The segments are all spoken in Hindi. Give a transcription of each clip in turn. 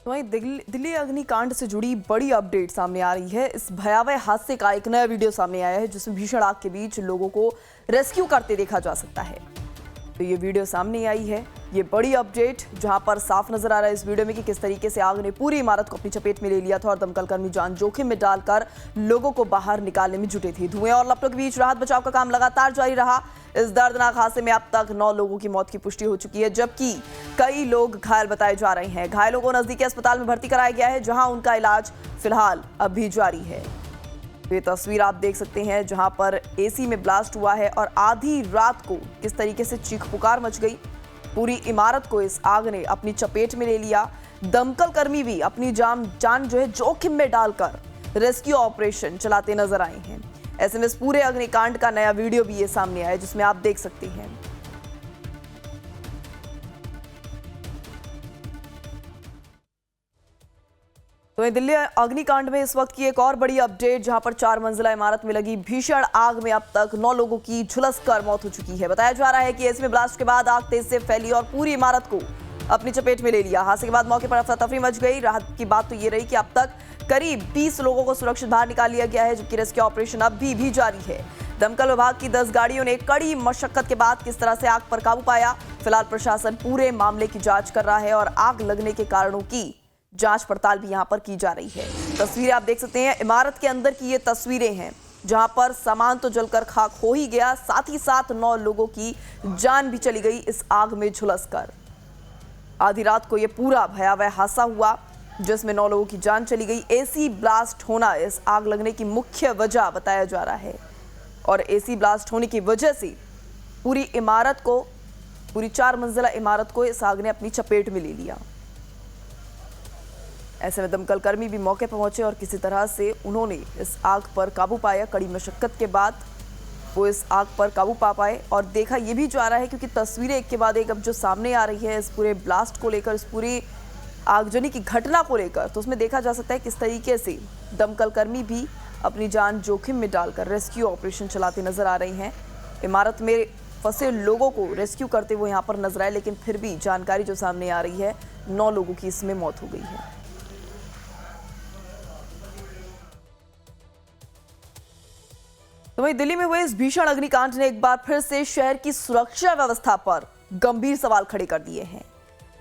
वहीं दिल्ली अग्निकांड से जुड़ी बड़ी अपडेट सामने आ रही है। इस भयावह हादसे का एक नया वीडियो सामने आया है जिसमें भीषण आग के बीच लोगों को रेस्क्यू करते देखा जा सकता है। तो ये वीडियो सामने आई है, ये बड़ी अपडेट जहां पर साफ नजर आ रहा है इस वीडियो में कि किस तरीके से आग ने पूरी इमारत को अपनी चपेट में ले लिया था और दमकल कर्मी जान जोखिम में डालकर लोगों को बाहर निकालने में जुटे थे। धुएं और लपटों के बीच राहत बचाव का काम लगातार जारी रहा। इस दर्दनाक हादसे में अब तक 9 लोगों की मौत की पुष्टि हो चुकी है, जबकि कई लोग घायल बताए जा रहे हैं। घायलों को नजदीकी अस्पताल में भर्ती कराया गया है, जहां उनका इलाज फिलहाल अभी जारी है। ये तस्वीर आप देख सकते हैं जहां पर एसी में ब्लास्ट हुआ है और आधी रात को किस तरीके से चीख पुकार मच गई। पूरी इमारत को इस आग ने अपनी चपेट में ले लिया। दमकल कर्मी भी अपनी जान जो है जोखिम में डालकर रेस्क्यू ऑपरेशन चलाते नजर आए हैं। ऐसे में इस पूरे अग्निकांड का नया वीडियो भी ये सामने आया जिसमें आप देख सकते हैं। तो दिल्ली अग्निकांड में इस वक्त की एक और बड़ी अपडेट जहां पर 4 मंजिला इमारत में लगी भीषण आग में अब तक 9 लोगों की झुलसकर मौत हो चुकी है। बताया जा रहा है कि इसमें ब्लास्ट के बाद आग तेज से फैली और पूरी इमारत को अपनी चपेट में ले लिया। हादसे के बाद मौके पर अफरा तफरी मच गई। राहत की बात तो ये रही कि अब तक करीब 20 लोगों को सुरक्षित बाहर निकाल लिया गया है, जबकि रेस्क्यू ऑपरेशन अब भी जारी है। दमकल विभाग की 10 गाड़ियों ने कड़ी मशक्कत के बाद किस तरह से आग पर काबू पाया, फिलहाल प्रशासन पूरे मामले की जांच कर रहा है और आग लगने के कारणों की जांच पड़ताल भी यहां पर की जा रही है। तस्वीरें आप देख सकते हैं, इमारत के अंदर की ये तस्वीरें हैं जहां पर सामान तो जलकर खाक हो ही गया, साथ ही साथ 9 लोगों की जान भी चली गई इस आग में झुलसकर। आधी रात को ये पूरा भयावह हादसा हुआ जिसमें 9 लोगों की जान चली गई। एसी ब्लास्ट होना इस आग लगने की मुख्य वजह बताया जा रहा है और एसी ब्लास्ट होने की वजह से पूरी इमारत को, पूरी 4 मंजिला इमारत को इस आग ने अपनी चपेट में ले लिया। ऐसे में दमकल कर्मी भी मौके पर पहुंचे और किसी तरह से उन्होंने इस आग पर काबू पाया। कड़ी मशक्कत के बाद वो इस आग पर काबू पा पाए और देखा ये भी जा रहा है क्योंकि तस्वीरें एक के बाद एक अब जो सामने आ रही है इस पूरे ब्लास्ट को लेकर, इस पूरी आगजनी की घटना को लेकर, तो उसमें देखा जा सकता है किस तरीके से दमकल कर्मी भी अपनी जान जोखिम में डालकर रेस्क्यू ऑपरेशन चलाते नजर आ रहे हैं। इमारत में फंसे लोगों को रेस्क्यू करते हुए यहाँ पर नजर आए, लेकिन फिर भी जानकारी जो सामने आ रही है 9 लोगों की इसमें मौत हो गई है। तो वहीं दिल्ली में हुए इस भीषण अग्निकांड ने एक बार फिर से शहर की सुरक्षा व्यवस्था पर गंभीर सवाल खड़े कर दिए हैं।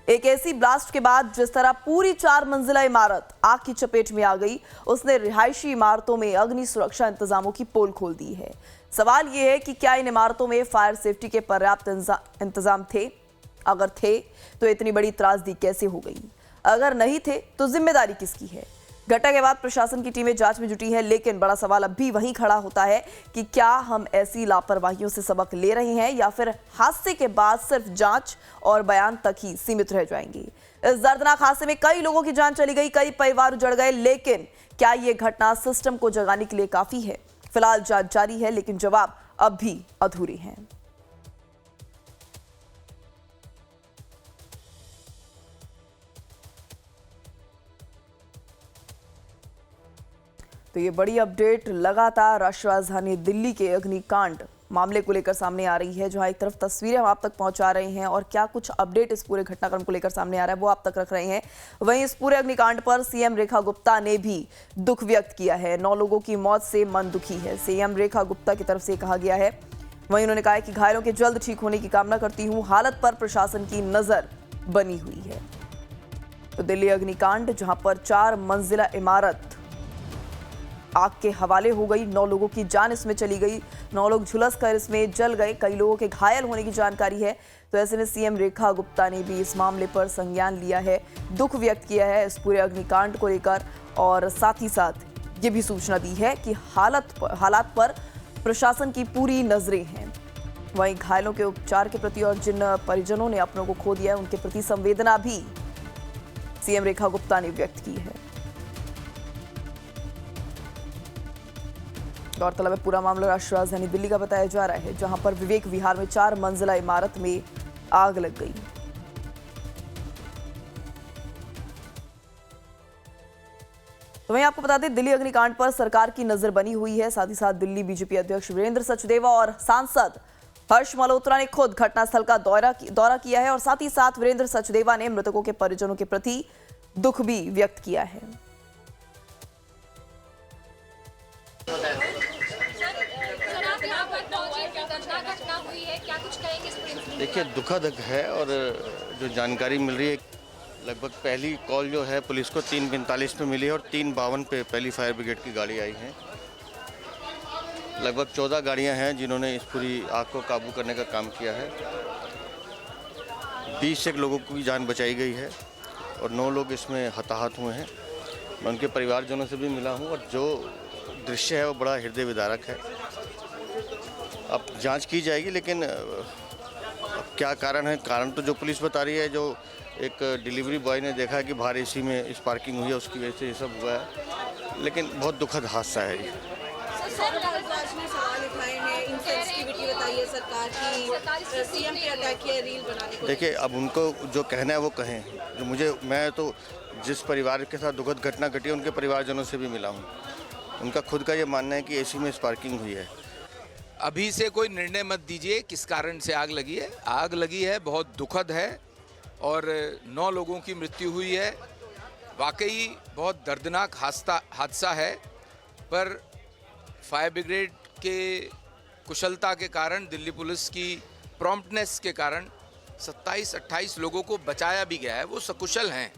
एक एसी ब्लास्ट के बाद जिस तरह पूरी 4 मंजिला इमारत आग की चपेट में आ गई, उसने रिहायशी इमारतों में अग्नि सुरक्षा इंतजामों की पोल खोल दी है। सवाल यह है कि क्या इन इमारतों में फायर सेफ्टी के पर्याप्त इंतजाम थे? अगर थे तो इतनी बड़ी त्रासदी कैसे हो गई? अगर नहीं थे तो जिम्मेदारी किसकी है? घटना के बाद प्रशासन की टीमें जांच में जुटी है, लेकिन बड़ा सवाल अब भी वहीं खड़ा होता है कि क्या हम ऐसी लापरवाहियों से सबक ले रहे हैं या फिर हादसे के बाद सिर्फ जांच और बयान तक ही सीमित रह जाएंगे। इस दर्दनाक हादसे में कई लोगों की जान चली गई, कई परिवार उजड़ गए, लेकिन क्या ये घटना सिस्टम को जगाने के लिए काफी है? फिलहाल जांच जारी है, लेकिन जवाब अब भी अधूरे हैं। तो ये बड़ी अपडेट लगातार राष्ट्रीय राजधानी दिल्ली के अग्निकांड मामले को लेकर सामने आ रही है, जहां एक तरफ तस्वीरें हम आप तक पहुंचा रहे हैं और क्या कुछ अपडेट इस पूरे घटनाक्रम को लेकर सामने आ रहा है वो आप तक रख रहे हैं। वहीं इस पूरे अग्निकांड पर सीएम रेखा गुप्ता ने भी दुख व्यक्त किया है। 9 लोगों की मौत से मन दुखी है, सीएम रेखा गुप्ता की तरफ से कहा गया है। वहीं उन्होंने कहा कि घायलों के जल्द ठीक होने की कामना करती हूँ, हालत पर प्रशासन की नजर बनी हुई है। तो दिल्ली अग्निकांड जहां पर 4 मंजिला इमारत आग के हवाले हो गई, 9 लोगों की जान इसमें चली गई, 9 लोग झुलस कर इसमें जल गए, कई लोगों के घायल होने की जानकारी है। तो ऐसे में सीएम रेखा गुप्ता ने भी इस मामले पर संज्ञान लिया है, दुख व्यक्त किया है इस पूरे अग्निकांड को लेकर और साथ ही साथ ये भी सूचना दी है कि हालात पर प्रशासन की पूरी नजरें हैं। वहीं घायलों के उपचार के प्रति और जिन परिजनों ने अपनों को खो दिया है उनके प्रति संवेदना भी सीएम रेखा गुप्ता ने व्यक्त की है। गौरतलब है पूरा मामला राष्ट्रीय राजधानी दिल्ली का बताया जा रहा है, जहां पर विवेक विहार में 4 मंजिला इमारत में आग लग गई। तो वहीं आपको बता दें दिल्ली अग्निकांड पर सरकार की नजर बनी हुई है। साथ ही साथ दिल्ली बीजेपी अध्यक्ष वीरेंद्र सचदेवा और सांसद हर्ष मल्होत्रा ने खुद घटनास्थल का दौरा किया है और साथ ही साथ वीरेंद्र सचदेवा ने मृतकों के परिजनों के प्रति दुख भी व्यक्त किया है। देखिए, दुखद है और जो जानकारी मिल रही है, लगभग पहली कॉल जो है पुलिस को 3:45 पे मिली है और 3:52 पे पहली फायर ब्रिगेड की गाड़ी आई है। लगभग 14 गाड़ियां हैं जिन्होंने इस पूरी आग को काबू करने का काम किया है। 20 एक लोगों की जान बचाई गई है और 9 लोग इसमें हताहत हुए हैं। मैं उनके परिवारजनों से भी मिला हूं और जो दृश्य है वो बड़ा हृदय विदारक है। अब जांच की जाएगी, लेकिन अब क्या कारण है, कारण तो जो पुलिस बता रही है, जो एक डिलीवरी बॉय ने देखा कि बाहर एसी में स्पार्किंग हुई है, उसकी वजह से ये सब हुआ है। लेकिन बहुत दुखद हादसा है ये। देखिए, अब उनको जो कहना है वो कहें। जो मैं तो जिस परिवार के साथ दुखद घटना घटी है उनके परिवारजनों से भी मिला हूँ। उनका खुद का ये मानना है कि एसी में स्पार्किंग हुई है। अभी से कोई निर्णय मत दीजिए किस कारण से आग लगी है। आग लगी है, बहुत दुखद है और 9 लोगों की मृत्यु हुई है। वाकई बहुत दर्दनाक हादसा है, पर फायर ब्रिगेड के कुशलता के कारण, दिल्ली पुलिस की प्रॉम्प्टनेस के कारण 27-28 लोगों को बचाया भी गया है। वो सकुशल हैं।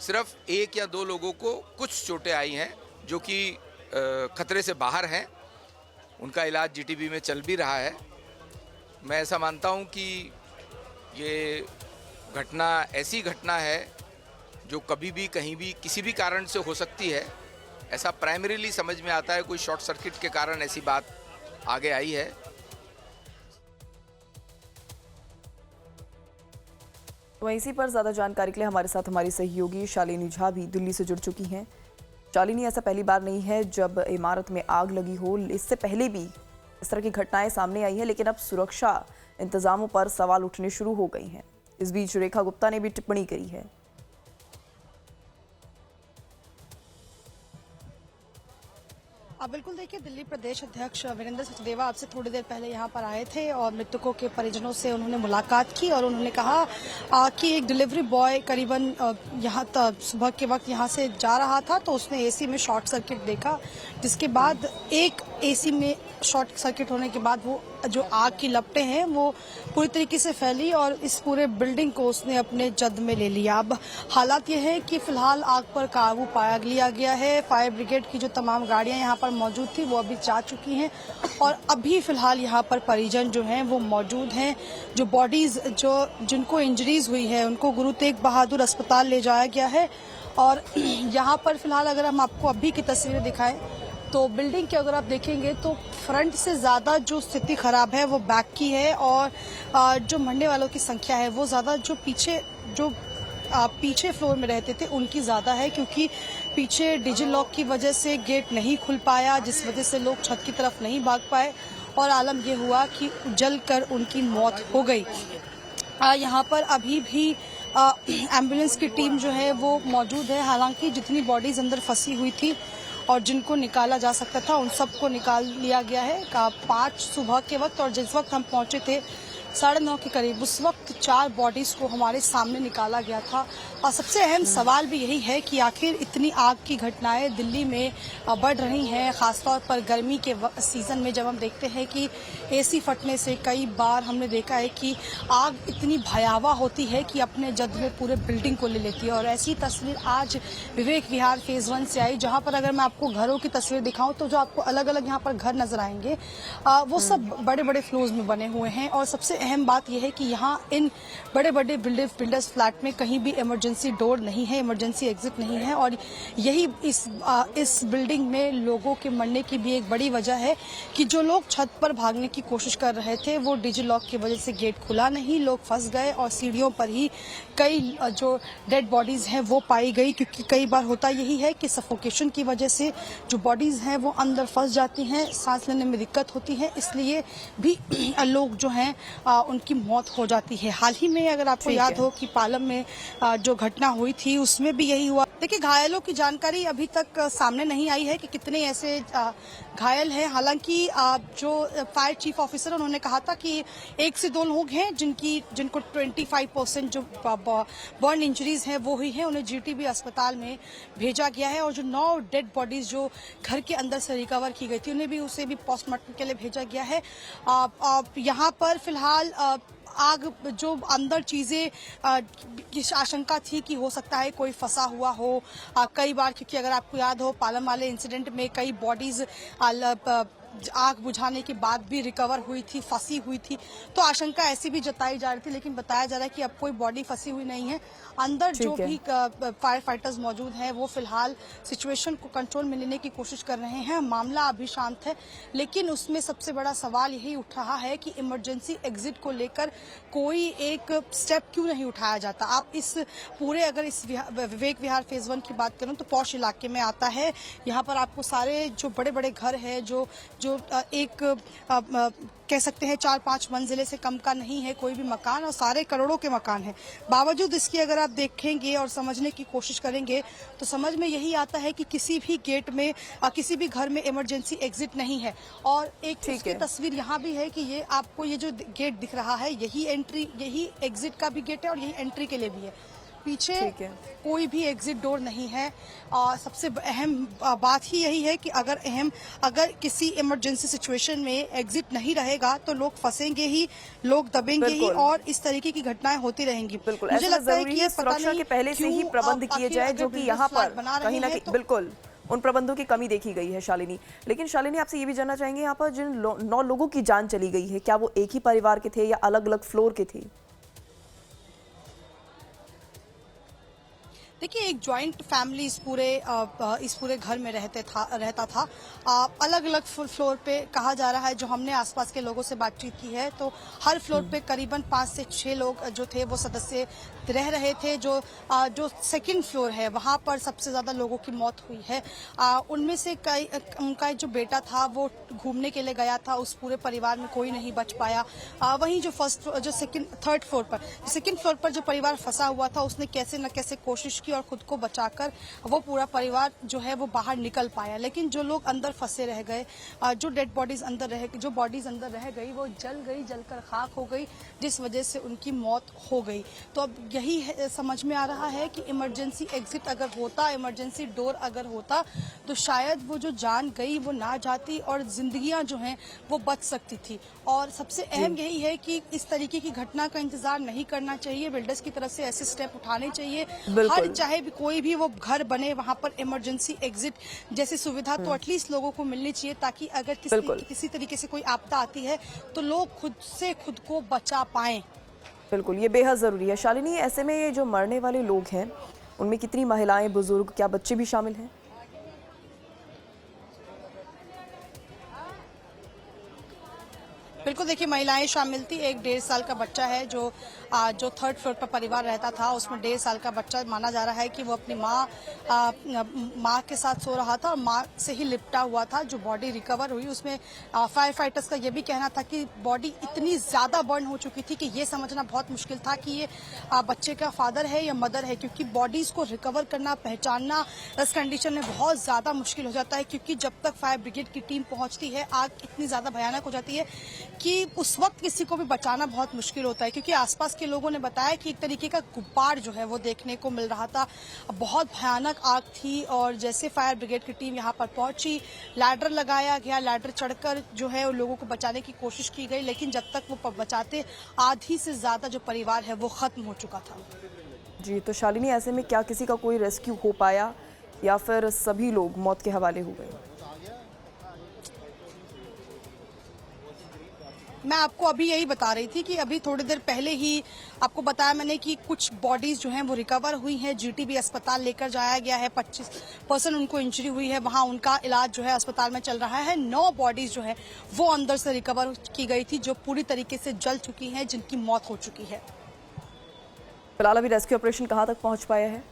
सिर्फ 1 या 2 लोगों को कुछ चोटें आई हैं जो कि खतरे से बाहर हैं। उनका इलाज जीटीबी में चल भी रहा है। मैं ऐसा मानता हूं कि ये घटना ऐसी घटना है जो कभी भी कहीं भी किसी भी कारण से हो सकती है। ऐसा प्राइमरीली समझ में आता है, कोई शॉर्ट सर्किट के कारण ऐसी बात आगे आई है। तो इसी पर ज्यादा जानकारी के लिए हमारे साथ हमारी सहयोगी शालिनी झा भी दिल्ली से जुड़ चुकी हैं। शालिनी, ऐसा पहली बार नहीं है जब इमारत में आग लगी हो। इससे पहले भी इस तरह की घटनाएं सामने आई हैं, लेकिन अब सुरक्षा इंतजामों पर सवाल उठने शुरू हो गए हैं। इस बीच रेखा गुप्ता ने भी टिप्पणी करी है। बिल्कुल, देखिए, दिल्ली प्रदेश अध्यक्ष वीरेंद्र सचदेवा आपसे थोड़ी देर पहले यहाँ पर आए थे और मृतकों के परिजनों से उन्होंने मुलाकात की और उन्होंने कहा कि एक डिलीवरी बॉय करीबन यहाँ सुबह के वक्त यहाँ से जा रहा था तो उसने एसी में शॉर्ट सर्किट देखा, जिसके बाद एक एसी में शॉर्ट सर्किट होने के बाद वो जो आग की लपटें हैं वो पूरी तरीके से फैली और इस पूरे बिल्डिंग को उसने अपने जद में ले लिया। अब हालात ये है कि फिलहाल आग पर काबू पाया लिया गया है। फायर ब्रिगेड की जो तमाम गाड़ियां यहाँ पर मौजूद थी वो अभी जा चुकी हैं और अभी फिलहाल यहाँ पर परिजन जो हैं वो मौजूद हैं। जो बॉडीज जिनको इंजरीज हुई है उनको गुरु तेग बहादुर अस्पताल ले जाया गया है और यहाँ पर फिलहाल अगर हम आपको अभी की तस्वीरें दिखाएं तो बिल्डिंग के अगर आप देखेंगे तो फ्रंट से ज़्यादा जो स्थिति खराब है वो बैक की है और जो मरने वालों की संख्या है वो ज़्यादा जो पीछे फ्लोर में रहते थे उनकी ज़्यादा है, क्योंकि पीछे डिजी लॉक की वजह से गेट नहीं खुल पाया, जिस वजह से लोग छत की तरफ नहीं भाग पाए और आलम ये हुआ कि जलकर उनकी मौत हो गई। यहाँ पर अभी भी एम्बुलेंस की टीम जो है वो मौजूद है। हालांकि जितनी बॉडीज अंदर फंसी हुई थी और जिनको निकाला जा सकता था उन सबको निकाल लिया गया है 5 सुबह के वक्त, और जिस वक्त हम पहुंचे थे 9:30 के करीब उस वक्त 4 बॉडीज को हमारे सामने निकाला गया था। और सबसे अहम सवाल भी यही है कि आखिर इतनी आग की घटनाएं दिल्ली में बढ़ रही हैं, खासतौर पर गर्मी के सीजन में, जब हम देखते हैं कि एसी फटने से कई बार हमने देखा है कि आग इतनी भयावह होती है कि अपने जद में पूरे बिल्डिंग को ले लेती है। और ऐसी तस्वीर आज विवेक विहार फेज 1 से आई, जहां पर अगर मैं आपको घरों की तस्वीर दिखाऊं तो जो आपको अलग अलग यहाँ पर घर नजर आएंगे वो सब बड़े बड़े फ्लोर्स में बने हुए हैं। और सबसे अहम बात यह है कि यहाँ इन बड़े बड़े बिल्डर्स फ्लैट में कहीं भी इमरजेंसी डोर नहीं है, इमरजेंसी एग्जिट नहीं है और यही इस बिल्डिंग में लोगों के मरने की भी एक बड़ी वजह है कि जो लोग छत पर भागने की कोशिश कर रहे थे वो डिजी लॉक की वजह से गेट खुला नहीं, लोग फंस गए और सीढ़ियों पर ही कई जो डेड बॉडीज हैं वो पाई गई। क्योंकि कई बार होता यही है कि सफोकेशन की वजह से जो बॉडीज हैं वो अंदर फंस जाती हैं, सांस लेने में दिक्कत होती है, इसलिए भी लोग जो हैं उनकी मौत हो जाती है। हाल ही में अगर आपको याद हो कि पालम में जो घटना हुई थी उसमें भी यही हुआ। देखिए, घायलों की जानकारी अभी तक सामने नहीं आई है कि कितने ऐसे घायल हैं। हालांकि जो फायर चीफ ऑफिसर उन्होंने कहा था कि 1 से 2 लोग हैं जिनको 25% जो बर्न इंजरीज हैं वो हुई हैं, उन्हें जीटीबी अस्पताल में भेजा गया है। और जो 9 डेड बॉडीज जो घर के अंदर से रिकवर की गई थी उसे भी पोस्टमार्टम के लिए भेजा गया है। यहाँ पर फिलहाल आग जो अंदर चीजें की आशंका थी कि हो सकता है कोई फंसा हुआ हो। कई बार, क्योंकि अगर आपको याद हो पालम वाले इंसिडेंट में कई बॉडीज आग बुझाने के बाद भी रिकवर हुई थी, फंसी हुई थी, तो आशंका ऐसी भी जताई जा रही थी। लेकिन बताया जा रहा है कि अब कोई बॉडी फंसी हुई नहीं है। अंदर जो भी फायर फाइटर्स मौजूद हैं वो फिलहाल सिचुएशन को कंट्रोल में लेने की कोशिश कर रहे हैं। मामला अभी शांत है, लेकिन उसमें सबसे बड़ा सवाल यही उठ रहा है कि इमरजेंसी एग्जिट को लेकर कोई एक स्टेप क्यों नहीं उठाया जाता। आप इस पूरे, अगर इस विवेक विहार फेज 1 की बात करूं तो पॉश इलाके में आता है। यहाँ पर आपको सारे जो बड़े बड़े घर है, जो एक कह सकते हैं 4-5 मंजिले से कम का नहीं है कोई भी मकान, और सारे करोड़ों के मकान हैं। बावजूद इसके अगर आप देखेंगे और समझने की कोशिश करेंगे तो समझ में यही आता है कि किसी भी गेट में, किसी भी घर में इमरजेंसी एग्जिट नहीं है। और एक इसकी तस्वीर यहाँ भी है कि ये आपको ये जो गेट दिख रहा है यही एंट्री, यही एग्जिट का भी गेट है और यही एंट्री के लिए भी है। पीछे कोई भी एग्जिट डोर नहीं है। सबसे अहम बात ही यही है कि अगर किसी इमरजेंसी सिचुएशन में एग्जिट नहीं रहेगा तो लोग फंसेंगे ही, लोग दबेंगे ही और इस तरीके की घटनाएं होती रहेंगी। मुझे लगता है कि सुरक्षा के पहले से ही प्रबंध किए जाए, जो कि यहाँ पर कहीं ना कहीं बिल्कुल उन प्रबंधों की कमी देखी गई है। शालिनी, लेकिन शालिनी, आपसे ये भी जानना चाहेंगे, यहाँ पर जिन 9 लोगों की जान चली गई है, क्या वो एक ही परिवार के थे या अलग अलग फ्लोर के थे? देखिए, एक जॉइंट फैमिली इस पूरे घर में रहता था। अलग अलग फ्लोर पे कहा जा रहा है, जो हमने आसपास के लोगों से बातचीत की है तो हर फ्लोर पे करीबन 5 से 6 लोग जो थे वो सदस्य रह रहे थे। जो सेकंड फ्लोर है वहां पर सबसे ज्यादा लोगों की मौत हुई है। उनमें से उनका जो बेटा था वो घूमने के लिए गया था, उस पूरे परिवार में कोई नहीं बच पाया। वहीं जो थर्ड फ्लोर पर जो परिवार फंसा हुआ था उसने कैसे न कैसे कोशिश और खुद को बचाकर वो पूरा परिवार जो है वो बाहर निकल पाया। लेकिन जो लोग अंदर फंसे रह गए, जो बॉडीज अंदर रह गई वो जलकर खाक हो गई, जिस वजह से उनकी मौत हो गई। तो अब यही समझ में आ रहा है कि इमरजेंसी एग्जिट अगर होता, इमरजेंसी डोर अगर होता तो शायद वो जो जान गई वो ना जाती और जिंदगियां जो हैं वो बच सकती थी। और सबसे अहम यही है कि इस तरीके की घटना का इंतजार नहीं करना चाहिए। बिल्डर्स की तरफ से ऐसे स्टेप उठाने चाहिए। हर चाहे भी कोई भी वो घर बने वहां पर इमरजेंसी एग्जिट जैसी सुविधा तो एटलीस्ट लोगों को मिलनी चाहिए, ताकि अगर किसी तरीके से कोई आपदा आती है तो लोग खुद को बचा पाएं। बिल्कुल, ये बेहद जरूरी है। शालिनी, ऐसे में ये जो मरने वाले लोग हैं उनमें कितनी महिलाएं, बुजुर्ग, क्या बच्चे भी शामिल हैं? बिल्कुल, देखिए, महिलाएं शामिल थी। एक 1.5 साल का बच्चा है जो थर्ड फ्लोर पर परिवार रहता था, उसमें 1.5 साल का बच्चा माना जा रहा है कि वो अपनी माँ के साथ सो रहा था और माँ से ही लिपटा हुआ था। जो बॉडी रिकवर हुई उसमें फायर फाइटर्स का ये भी कहना था कि बॉडी इतनी ज्यादा बर्न हो चुकी थी कि ये समझना बहुत मुश्किल था कि ये बच्चे का फादर है या मदर है, क्योंकि बॉडीज को रिकवर करना, पहचानना इस कंडीशन में बहुत ज्यादा मुश्किल हो जाता है। क्योंकि जब तक फायर ब्रिगेड की टीम पहुंचती है आग इतनी ज्यादा भयानक हो जाती है कि उस वक्त किसी को भी बचाना बहुत मुश्किल होता है। क्योंकि आसपास के लोगों ने बताया कि एक तरीके का गुब्बार जो है वो देखने को मिल रहा था। बहुत भयानक आग थी और जैसे फायर ब्रिगेड की टीम यहाँ पर पहुंची, लैडर लगाया गया, लैडर चढ़कर जो है उन लोगों को बचाने की कोशिश की गई, लेकिन जब तक वो बचाते आधी से ज्यादा जो परिवार है वो खत्म हो चुका था। जी, तो शालिनी, ऐसे में क्या किसी का कोई रेस्क्यू हो पाया या फिर सभी लोग मौत के हवाले हो गए? मैं आपको अभी यही बता रही थी कि अभी थोड़ी देर पहले ही आपको बताया मैंने कि कुछ बॉडीज जो हैं वो रिकवर हुई हैं, जीटीबी अस्पताल लेकर जाया गया है। 25% उनको इंजरी हुई है, वहां उनका इलाज जो है अस्पताल में चल रहा है। 9 बॉडीज जो है वो अंदर से रिकवर की गई थी, जो पूरी तरीके से जल चुकी हैं, जिनकी मौत हो चुकी है। फिलहाल अभी रेस्क्यू ऑपरेशन कहां तक पहुंच पाया है?